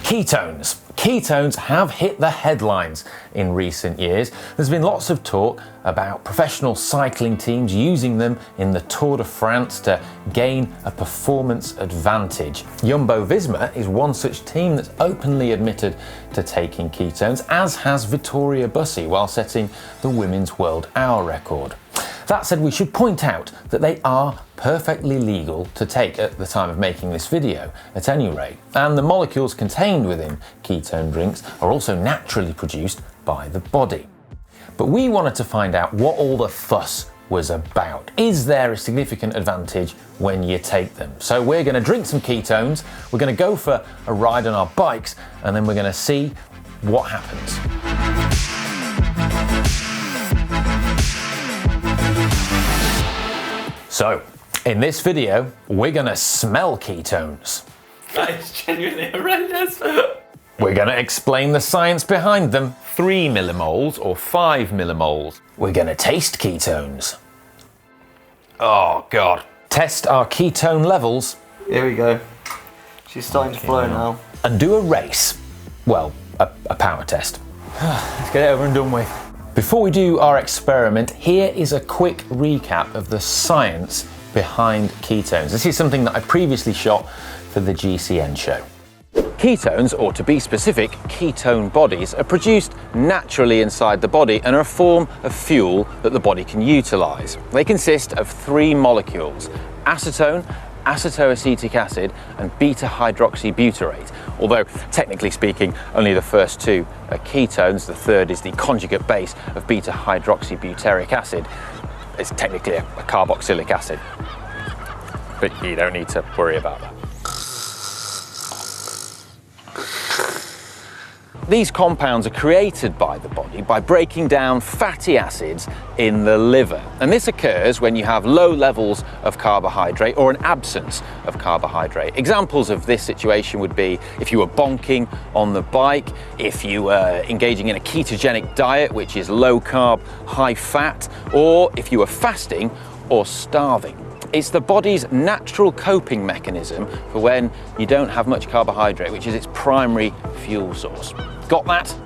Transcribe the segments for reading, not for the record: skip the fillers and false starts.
Ketones. Ketones have hit the headlines in recent years. There's been lots of talk about professional cycling teams using them in the Tour de France to gain a performance advantage. Jumbo Visma is one such team that's openly admitted to taking ketones, as has Vittoria Bussi while setting the women's world hour record. That said, we should point out that they are perfectly legal to take at the time of making this video, at any rate. And the molecules contained within ketone drinks are also naturally produced by the body. But we wanted to find out what all the fuss was about. Is there a significant advantage when you take them? So we're going to drink some ketones, we're going to go for a ride on our bikes, and then we're going to see what happens. So, in this video, we're gonna smell ketones. That is genuinely horrendous. We're gonna explain the science behind them. 3 millimoles or 5 millimoles. We're gonna taste ketones. Oh God. Test our ketone levels. Here we go. She's starting to flow now. And do a race. Well, a power test. Let's get it over and done with. Before we do our experiment, here is a quick recap of the science behind ketones. This is something that I previously shot for the GCN show. Ketones, or to be specific, ketone bodies, are produced naturally inside the body and are a form of fuel that the body can utilize. They consist of 3 molecules: acetone, acetoacetic acid, and beta-hydroxybutyrate. Although, technically speaking, only the first 2 are ketones, the third is the conjugate base of beta-hydroxybutyric acid. It's technically a carboxylic acid, but you don't need to worry about that. These compounds are created by the body by breaking down fatty acids in the liver. And this occurs when you have low levels of carbohydrate or an absence of carbohydrate. Examples of this situation would be if you were bonking on the bike, if you were engaging in a ketogenic diet, which is low carb, high fat, or if you were fasting or starving. It's the body's natural coping mechanism for when you don't have much carbohydrate, which is its primary fuel source. Got that?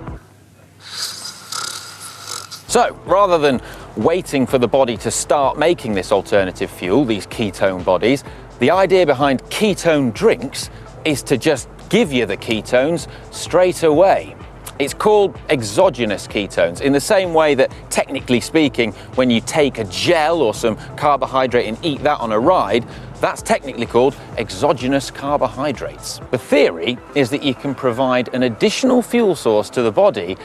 So, rather than waiting for the body to start making this alternative fuel, these ketone bodies, the idea behind ketone drinks is to just give you the ketones straight away. It's called exogenous ketones, in the same way that, technically speaking, when you take a gel or some carbohydrate and eat that on a ride, that's technically called exogenous carbohydrates. The theory is that you can provide an additional fuel source to the body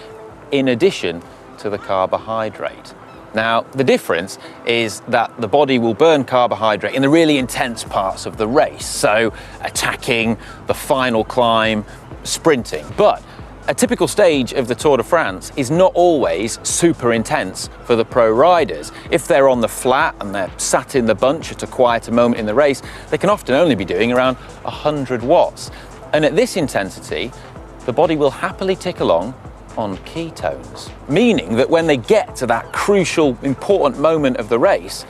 in addition to the carbohydrate. Now, the difference is that the body will burn carbohydrate in the really intense parts of the race, so attacking, the final climb, sprinting. But a typical stage of the Tour de France is not always super intense for the pro riders. If they're on the flat and they're sat in the bunch at a quieter moment in the race, they can often only be doing around 100 watts. And at this intensity, the body will happily tick along on ketones, meaning that when they get to that crucial, important moment of the race,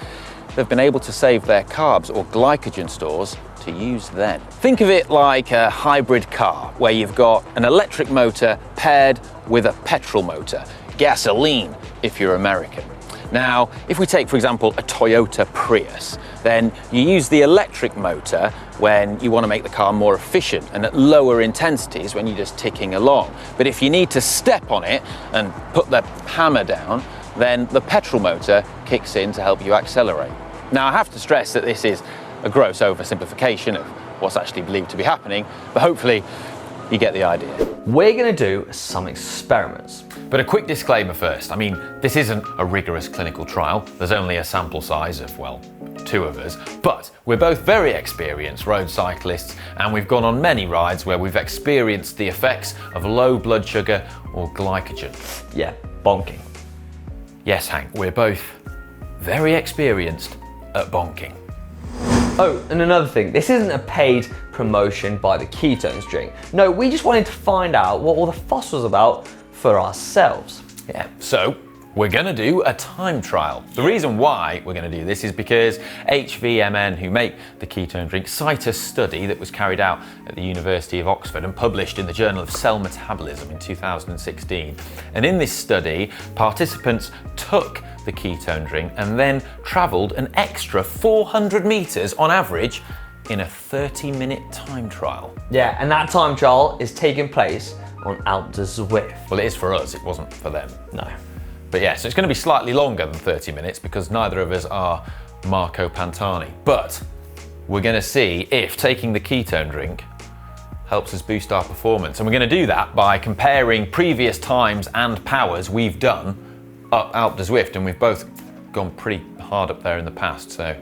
they've been able to save their carbs or glycogen stores to use then. Think of it like a hybrid car where you've got an electric motor paired with a petrol motor, gasoline if you're American. Now, if we take, for example, a Toyota Prius, then you use the electric motor when you want to make the car more efficient and at lower intensities when you're just ticking along. But if you need to step on it and put the hammer down, then the petrol motor kicks in to help you accelerate. Now, I have to stress that this is a gross oversimplification of what's actually believed to be happening, but hopefully you get the idea. We're going to do some experiments. But a quick disclaimer first. I mean, this isn't a rigorous clinical trial. There's only a sample size of, well, 2 of us. But we're both very experienced road cyclists, and we've gone on many rides where we've experienced the effects of low blood sugar or glycogen. Yeah, bonking. Yes, Hank, we're both very experienced at bonking. Oh, and another thing, this isn't a paid promotion by the Ketones drink. No, we just wanted to find out what all the fuss was about for ourselves. Yeah, so we're gonna do a time trial. The reason why we're gonna do this is because HVMN, who make the ketone drink, cite a study that was carried out at the University of Oxford and published in the Journal of Cell Metabolism in 2016. And in this study, participants took the ketone drink and then travelled an extra 400 metres on average in a 30-minute time trial. Yeah, and that time trial is taking place on Alpe Du Zwift. Well, it is for us, it wasn't for them. No. But yeah, so it's going to be slightly longer than 30 minutes because neither of us are Marco Pantani. But we're going to see if taking the ketone drink helps us boost our performance. And we're going to do that by comparing previous times and powers we've done up Alpe Du Zwift, and we've both gone pretty hard up there in the past. So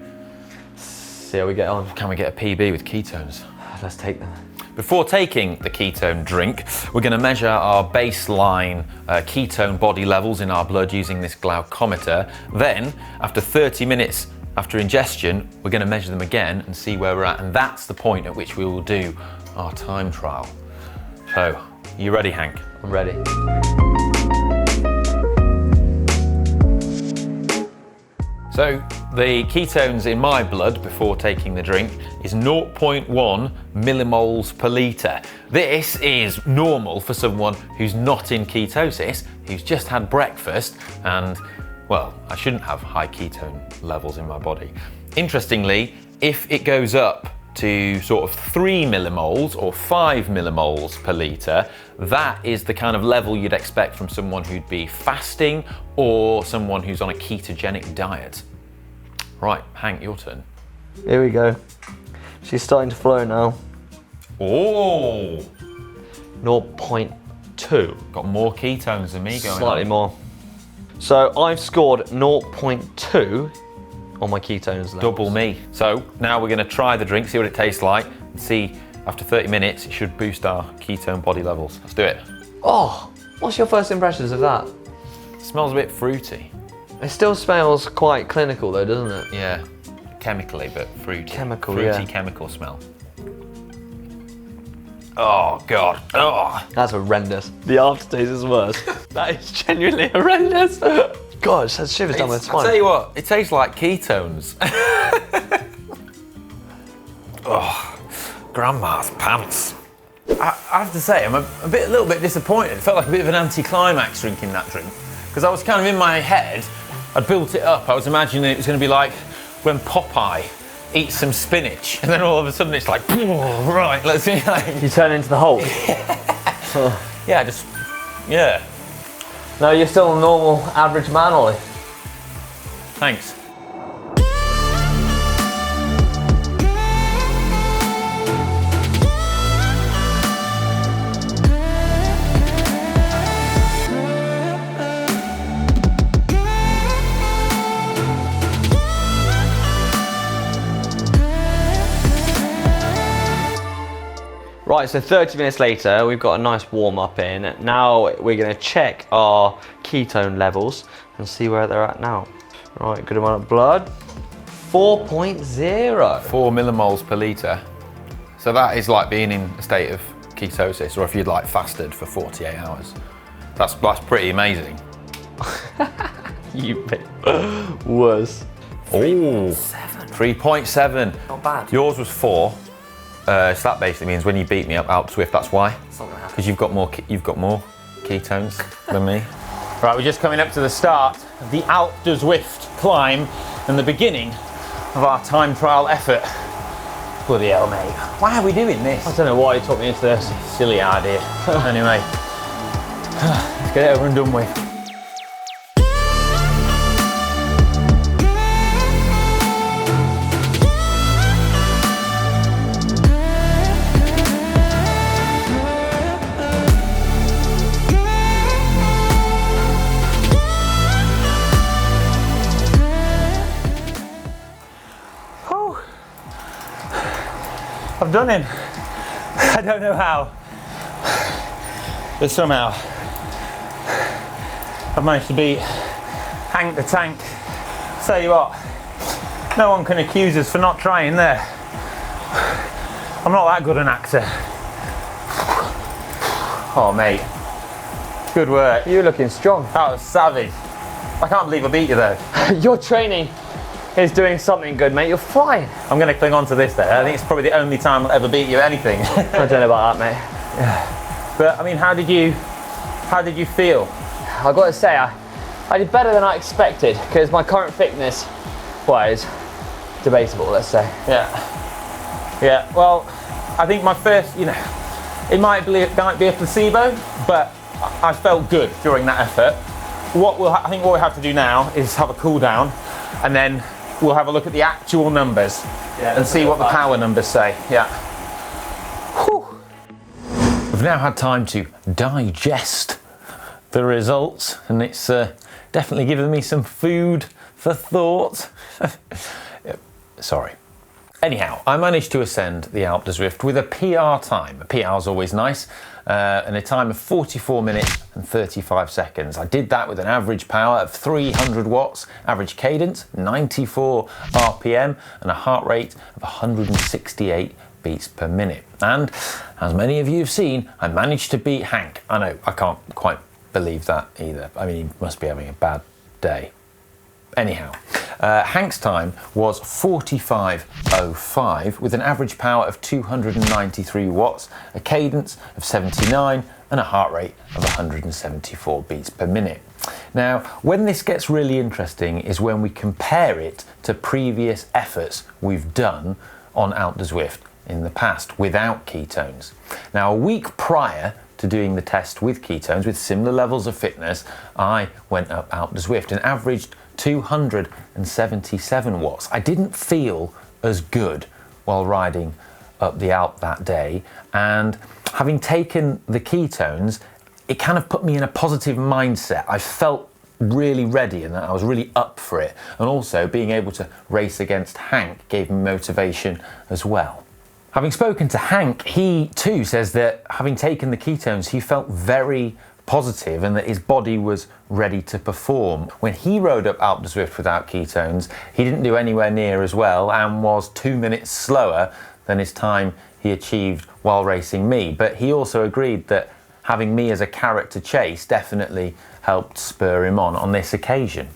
see how we get on. Can we get a PB with ketones? Let's take them. Before taking the ketone drink, we're going to measure our baseline ketone body levels in our blood using this glucometer. Then, after 30 minutes after ingestion, we're going to measure them again and see where we're at. And that's the point at which we will do our time trial. So, you ready, Hank? I'm ready. So, the ketones in my blood before taking the drink is 0.1 millimoles per litre. This is normal for someone who's not in ketosis, who's just had breakfast, and, well, I shouldn't have high ketone levels in my body. Interestingly, if it goes up to sort of 3 millimoles or 5 millimoles per litre, that is the kind of level you'd expect from someone who'd be fasting or someone who's on a ketogenic diet. Right, Hank, your turn. Here we go. She's starting to flow now. Oh! 0.2. Got more ketones than me going Slightly on. more. So I've scored 0.2 on my ketones levels. Double me. So now we're going to try the drink, see what it tastes like, and see after 30 minutes it should boost our ketone body levels. Let's do it. Oh, what's your first impressions of that? It smells a bit fruity. It still smells quite clinical though, doesn't it? Yeah, chemically, but fruity. Chemical, fruity yeah. chemical smell. Oh God. Oh. That's horrendous. The aftertaste is worse. That is genuinely horrendous. God, it sends shivers down my spine. I'll tell you what, it tastes like ketones. Oh, grandma's pants. I have to say, I'm a little bit disappointed. It felt like a bit of an anticlimax drinking that drink. Because I was kind of in my head, I'd built it up. I was imagining it was going to be like when Popeye eats some spinach, and then all of a sudden it's like, oh, right, let's see. Like, You turn into the Hulk. Yeah. No, you're still a normal, average man, Ollie. Thanks. Right, so 30 minutes later, we've got a nice warm up in. Now we're gonna check our ketone levels and see where they're at now. Right, good amount of blood. 4.0. 4 millimoles per litre. So that is like being in a state of ketosis, or if you'd like fasted for 48 hours. That's pretty amazing. You bit worse. Oh, 3.7. Not bad. Yours was 4. So that basically means when you beat me up Alpe Swift, that's why. It's not gonna happen. Because you've got more ketones than me. Right, we're just coming up to the start of the Alpe Du Zwift climb and the beginning of our time trial effort. Bloody hell, mate. Why are we doing this? I don't know why you took me into this. Silly idea. Anyway, let's get it over and done with. I've done him. I don't know how, but somehow I've managed to beat Hank the Tank. Tell you what, no one can accuse us for not trying there. I'm not that good an actor. Oh mate, good work. You're looking strong. That was savage. I can't believe I beat you though. Your training is doing something good, mate. You're flying. I'm going to cling on to this though. I think it's probably the only time I'll ever beat you at anything. I don't know about that, mate. But I mean, how did you feel? I've got to say, I did better than I expected because my current fitness was debatable, let's say. Yeah. Well, I think my first, it might be a placebo, but I felt good during that effort. I think what we have to do now is have a cool down, and then we'll have a look at the actual numbers and see what the power numbers say. Yeah. Whew. We've now had time to digest the results, and it's definitely given me some food for thought. Sorry. Anyhow, I managed to ascend the Alpe Du Zwift with a PR time. A PR is always nice, and a time of 44 minutes and 35 seconds. I did that with an average power of 300 watts, average cadence 94 RPM, and a heart rate of 168 beats per minute. And as many of you have seen, I managed to beat Hank. I know, I can't quite believe that either. I mean, he must be having a bad day. Anyhow, Hank's time was 45:05 with an average power of 293 watts, a cadence of 79 and a heart rate of 174 beats per minute. Now, when this gets really interesting is when we compare it to previous efforts we've done on Alpe Du Zwift in the past without ketones. Now, a week prior to doing the test with ketones, with similar levels of fitness, I went up Alpe Du Zwift and averaged 277 watts. I didn't feel as good while riding up the Alpe that day, and having taken the ketones, it kind of put me in a positive mindset. I felt really ready and that I was really up for it, and also being able to race against Hank gave me motivation as well. Having spoken to Hank, he too says that having taken the ketones, he felt very positive and that his body was ready to perform. When he rode up Alpe Du Zwift without ketones, he didn't do anywhere near as well and was 2 minutes slower than his time he achieved while racing me. But he also agreed that having me as a carrot to chase definitely helped spur him on this occasion.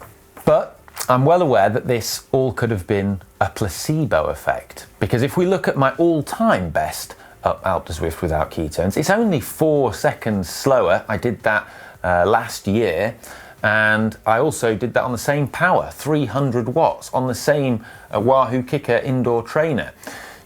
But I'm well aware that this all could have been a placebo effect, because if we look at my all-time best up Alpe Du Zwift without ketones, it's only 4 seconds slower. I did that last year, and I also did that on the same power, 300 watts, on the same Wahoo Kicker indoor trainer.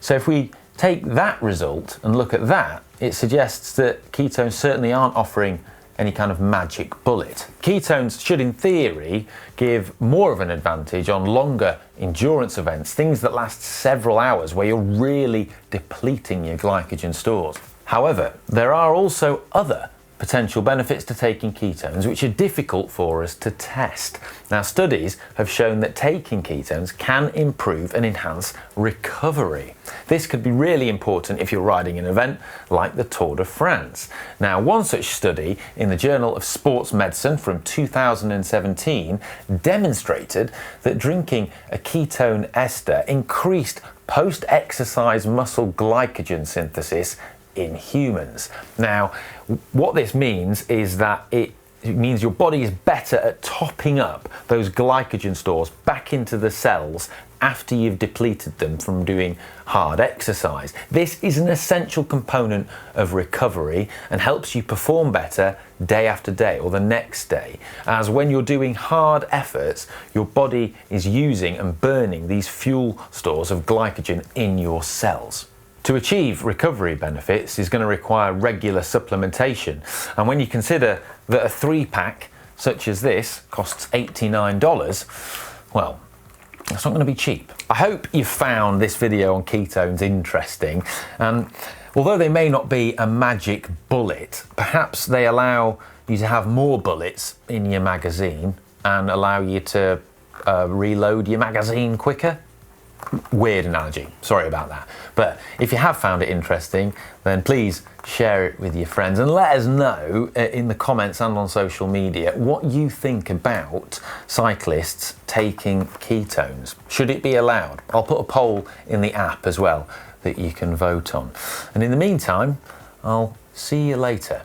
So if we take that result and look at that, it suggests that ketones certainly aren't offering any kind of magic bullet. Ketones should, in theory, give more of an advantage on longer endurance events, things that last several hours where you're really depleting your glycogen stores. However, there are also other potential benefits to taking ketones which are difficult for us to test. Now, studies have shown that taking ketones can improve and enhance recovery. This could be really important if you're riding an event like the Tour de France. Now, one such study in the Journal of Sports Medicine from 2017 demonstrated that drinking a ketone ester increased post-exercise muscle glycogen synthesis in humans. Now, what this means is that it means your body is better at topping up those glycogen stores back into the cells after you've depleted them from doing hard exercise. This is an essential component of recovery and helps you perform better day after day or the next day, as when you're doing hard efforts, your body is using and burning these fuel stores of glycogen in your cells. To achieve recovery benefits is going to require regular supplementation, and when you consider that a 3-pack such as this costs $89, well, it's not going to be cheap. I hope you found this video on ketones interesting, and although they may not be a magic bullet, perhaps they allow you to have more bullets in your magazine and allow you to reload your magazine quicker. Weird analogy, sorry about that. But if you have found it interesting, then please share it with your friends and let us know in the comments and on social media what you think about cyclists taking ketones. Should it be allowed? I'll put a poll in the app as well that you can vote on. And in the meantime, I'll see you later.